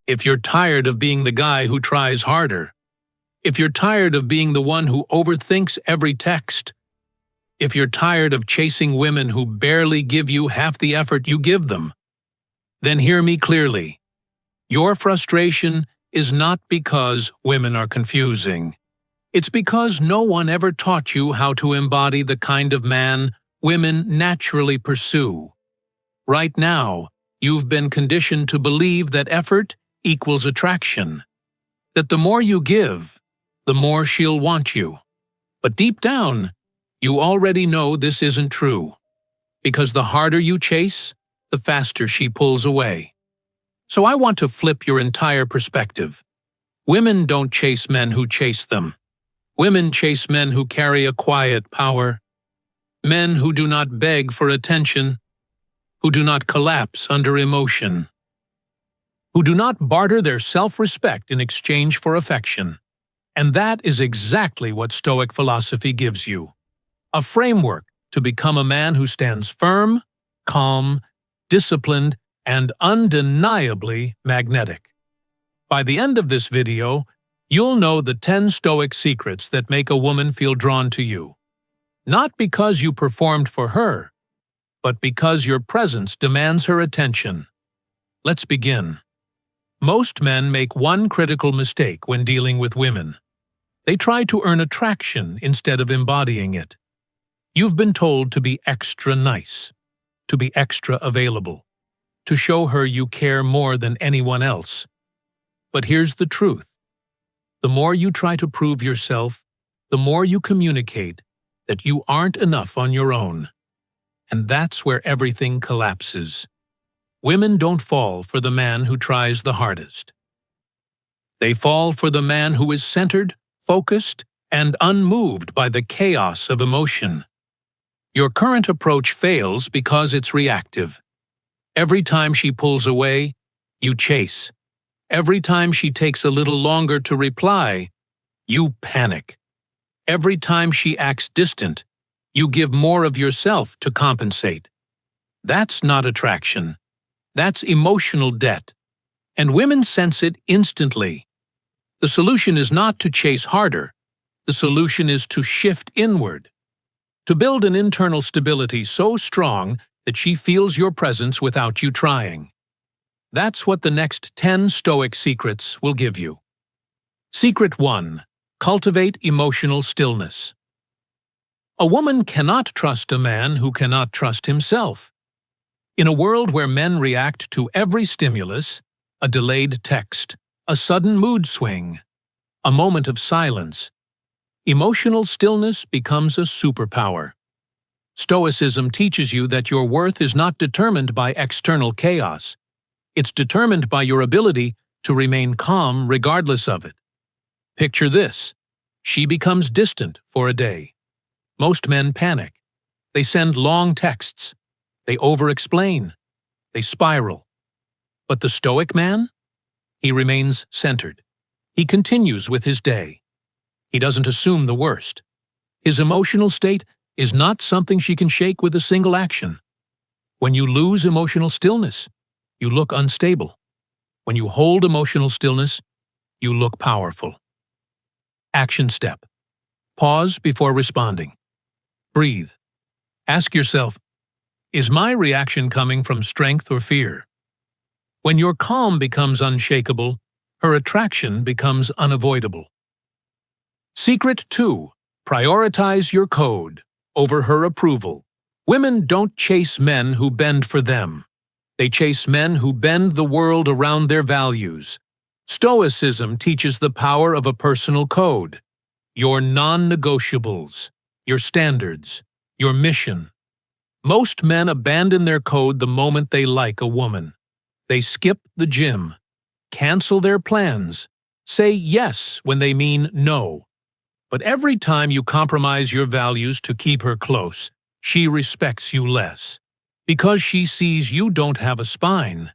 If you're tired of being the guy who tries harder, if you're tired of being the one who overthinks every text, if you're tired of chasing women who barely give you half the effort you give them, then hear me clearly. Your frustration is not because women are confusing. It's because no one ever taught you how to embody the kind of man women naturally pursue. Right now, you've been conditioned to believe that effort equals attraction, that the more you give, the more she'll want you. But deep down, you already know this isn't true, because the harder you chase, the faster she pulls away. So I want to flip your entire perspective. Women don't chase men who chase them. Women chase men who carry a quiet power, men who do not beg for attention, who do not collapse under emotion, who do not barter their self-respect in exchange for affection. And that is exactly what Stoic philosophy gives you. A framework to become a man who stands firm, calm, disciplined, and undeniably magnetic. By the end of this video, you'll know the 10 Stoic secrets that make a woman feel drawn to you. Not because you performed for her, but because your presence demands her attention. Let's begin. Most men make one critical mistake when dealing with women. They try to earn attraction instead of embodying it. You've been told to be extra nice, to be extra available, to show her you care more than anyone else. But here's the truth. The more you try to prove yourself, the more you communicate that you aren't enough on your own. And that's where everything collapses. Women don't fall for the man who tries the hardest. They fall for the man who is centered, focused, and unmoved by the chaos of emotion. Your current approach fails because it's reactive. Every time she pulls away, you chase. Every time she takes a little longer to reply, you panic. Every time she acts distant, you give more of yourself to compensate. That's not attraction. That's emotional debt. And women sense it instantly. The solution is not to chase harder. The solution is to shift inward. To build an internal stability so strong that she feels your presence without you trying. That's what the next 10 Stoic secrets will give you. Secret 1. Cultivate emotional stillness. A woman cannot trust a man who cannot trust himself. In a world where men react to every stimulus, a delayed text, a sudden mood swing, a moment of silence, emotional stillness becomes a superpower. Stoicism teaches you that your worth is not determined by external chaos. It's determined by your ability to remain calm regardless of it. Picture this. She becomes distant for a day. Most men panic. They send long texts. They over-explain. They spiral. But the Stoic man? He remains centered. He continues with his day. He doesn't assume the worst. His emotional state is not something she can shake with a single action. When you lose emotional stillness, you look unstable. When you hold emotional stillness, you look powerful. Action step. Pause before responding. Breathe. Ask yourself, is my reaction coming from strength or fear? When your calm becomes unshakable, her attraction becomes unavoidable. Secret 2. Prioritize your code over her approval. Women don't chase men who bend for them. They chase men who bend the world around their values. Stoicism teaches the power of a personal code. Your non-negotiables, your standards, your mission. Most men abandon their code the moment they like a woman. They skip the gym, cancel their plans, say yes when they mean no. But every time you compromise your values to keep her close, she respects you less. Because she sees you don't have a spine.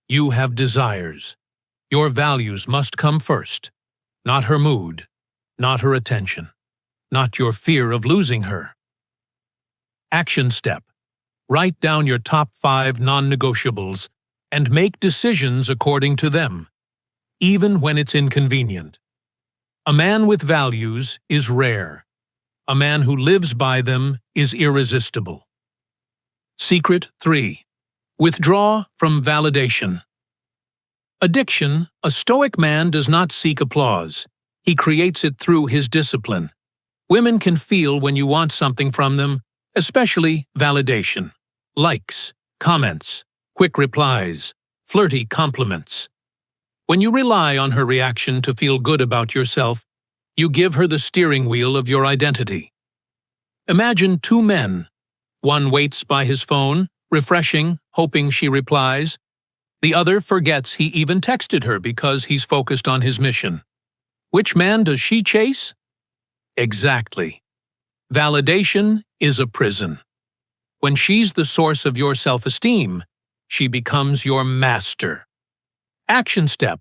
You have desires. Your values must come first. Not her mood, not her attention, not your fear of losing her. Action step. Write down your top 5 non-negotiables and make decisions according to them. even when it's inconvenient. A man with values is rare. A man who lives by them is irresistible. Secret 3. Withdraw from validation. Addiction: a Stoic man does not seek applause. He creates it through his discipline. Women can feel when you want something from them, especially validation. Likes, comments, quick replies, flirty compliments. When you rely on her reaction to feel good about yourself, you give her the steering wheel of your identity. Imagine two men. One waits by his phone, refreshing, hoping she replies. The other forgets he even texted her because he's focused on his mission. Which man does she chase? Exactly. Validation is a prison. When she's the source of your self-esteem, she becomes your master. Action step: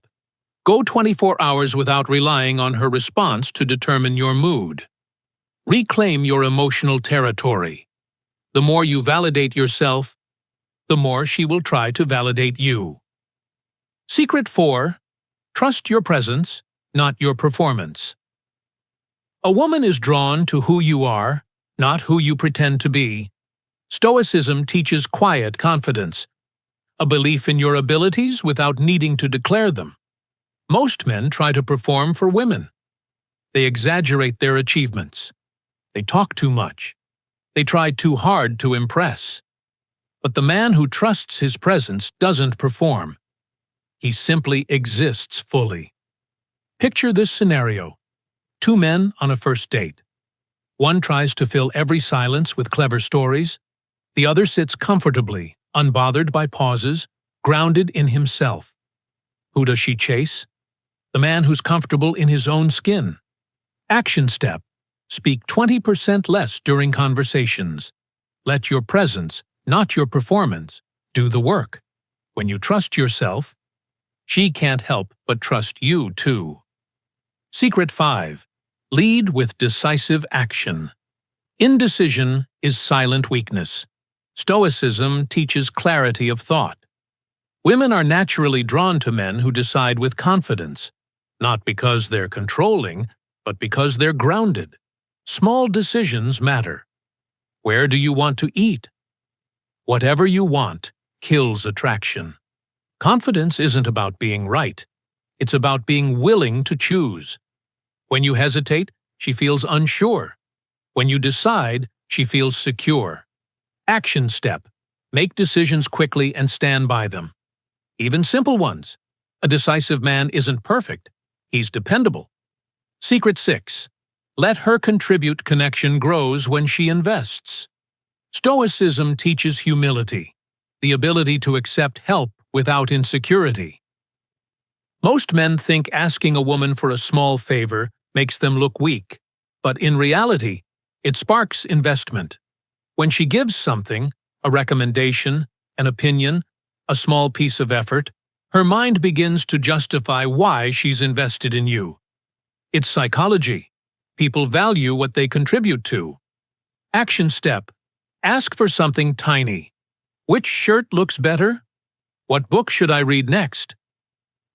go 24 hours without relying on her response to determine your mood. Reclaim your emotional territory. The more you validate yourself, the more she will try to validate you. Secret 4. Trust your presence, not your performance. A woman is drawn to who you are, not who you pretend to be. Stoicism teaches quiet confidence, a belief in your abilities without needing to declare them. Most men try to perform for women. They exaggerate their achievements. They talk too much. They try too hard to impress. But the man who trusts his presence doesn't perform. He simply exists fully. Picture this scenario. Two men on a first date. One tries to fill every silence with clever stories. The other sits comfortably, unbothered by pauses, grounded in himself. Who does she chase? The man who's comfortable in his own skin. Action step: speak 20% less during conversations. Let your presence, not your performance, do the work. When you trust yourself, she can't help but trust you too. Secret 5. Lead with decisive action. Indecision is silent weakness. Stoicism teaches clarity of thought. Women are naturally drawn to men who decide with confidence, not because they're controlling, but because they're grounded. Small decisions matter. Where do you want to eat? Whatever you want kills attraction. Confidence isn't about being right. It's about being willing to choose. When you hesitate, she feels unsure. When you decide, she feels secure. Action step: make decisions quickly and stand by them. Even simple ones. A decisive man isn't perfect. He's dependable. Secret 6. Let her contribute. Connection grows when she invests. Stoicism teaches humility, the ability to accept help without insecurity. Most men think asking a woman for a small favor makes them look weak, but in reality, it sparks investment. When she gives something, a recommendation, an opinion, a small piece of effort, her mind begins to justify why she's invested in you. It's psychology. People value what they contribute to. Action step: ask for something tiny. Which shirt looks better? What book should I read next?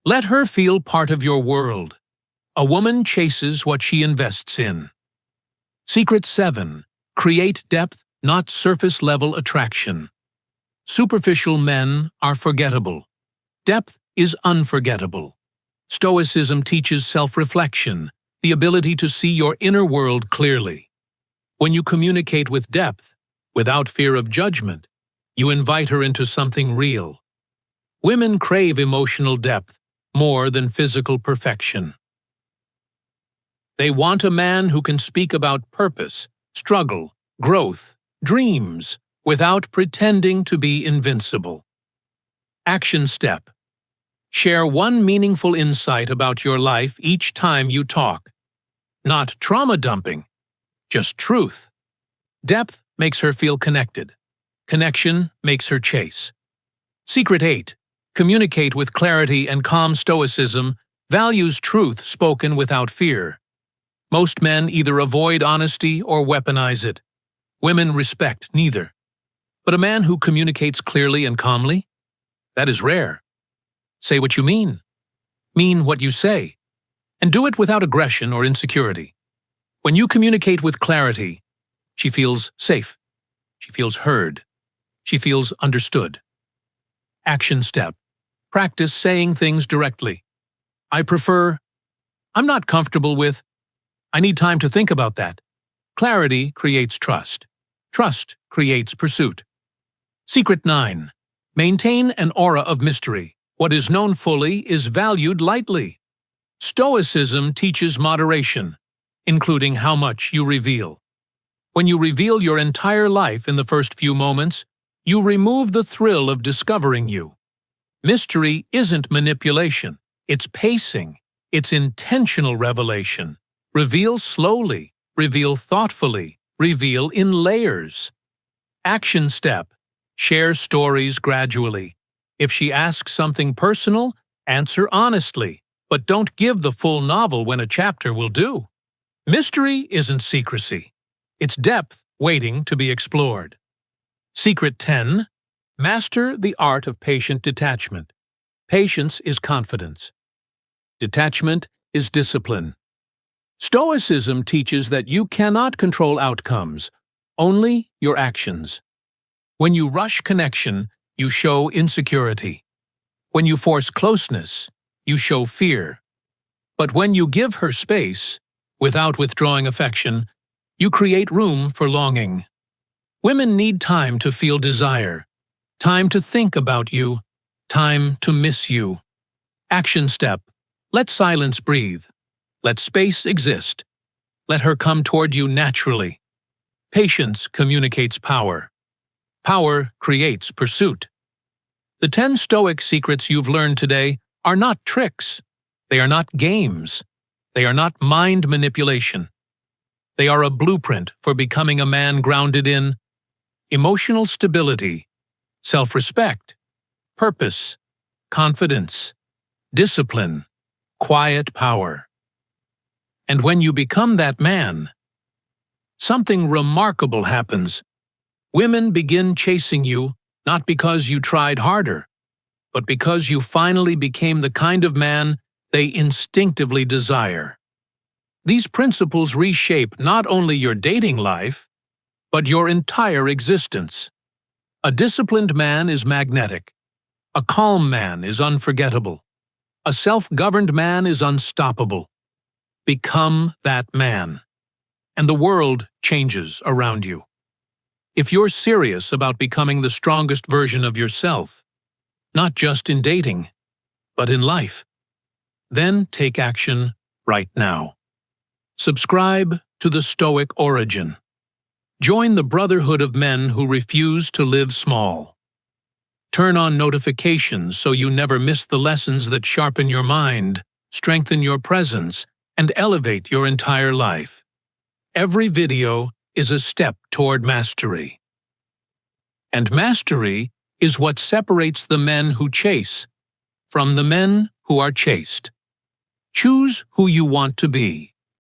Let her feel part of your world. A woman chases what she invests in. Secret 7. Create depth, not surface-level attraction. Superficial men are forgettable. Depth is unforgettable. Stoicism teaches self-reflection, the ability to see your inner world clearly. When you communicate with depth, without fear of judgment, you invite her into something real. Women crave emotional depth more than physical perfection. They want a man who can speak about purpose, struggle, growth, dreams, without pretending to be invincible. Action step: share one meaningful insight about your life each time you talk. Not trauma dumping, just truth. Depth makes her feel connected. Connection makes her chase. Secret 8. Communicate with clarity and calm. Stoicism values truth spoken without fear. Most men either avoid honesty or weaponize it. Women respect neither. But a man who communicates clearly and calmly? That is rare. Say what you mean. Mean what you say, and do it without aggression or insecurity. When you communicate with clarity, she feels safe. She feels heard. She feels understood. Action step. Practice saying things directly. I prefer, I'm not comfortable with, I need time to think about that. Clarity creates trust. Trust creates pursuit. Secret 9. Maintain an aura of mystery. What is known fully is valued lightly. Stoicism teaches moderation, including how much you reveal. When you reveal your entire life in the first few moments, you remove the thrill of discovering you. Mystery isn't manipulation, it's pacing, it's intentional revelation. Reveal slowly, reveal thoughtfully, reveal in layers. Action step. Share stories gradually. If she asks something personal, answer honestly, but don't give the full novel when a chapter will do. Mystery isn't secrecy. It's depth waiting to be explored. Secret 10. Master the art of patient detachment. Patience is confidence. Detachment is discipline. Stoicism teaches that you cannot control outcomes, only your actions. When you rush connection, you show insecurity. When you force closeness, you show fear. But when you give her space, without withdrawing affection, you create room for longing. Women need time to feel desire, time to think about you, time to miss you. Action step. Let silence breathe. Let space exist. Let her come toward you naturally. Patience communicates power. Power creates pursuit. The 10 Stoic secrets you've learned today are not tricks. They are not games. They are not mind manipulation. They are a blueprint for becoming a man grounded in emotional stability, self-respect, purpose, confidence, discipline, quiet power. And when you become that man, something remarkable happens. Women begin chasing you not because you tried harder, but because you finally became the kind of man they instinctively desire. These principles reshape not only your dating life, but your entire existence. A disciplined man is magnetic. A calm man is unforgettable. A self-governed man is unstoppable. Become that man, and the world changes around you. If you're serious about becoming the strongest version of yourself, not just in dating, but in life, then take action right now. Subscribe to the Stoic Origin. Join the brotherhood of men who refuse to live small. Turn on notifications so you never miss the lessons that sharpen your mind, strengthen your presence, and elevate your entire life. Every video is a step toward mastery. And mastery is what separates the men who chase from the men who are chased. Choose who you want to be.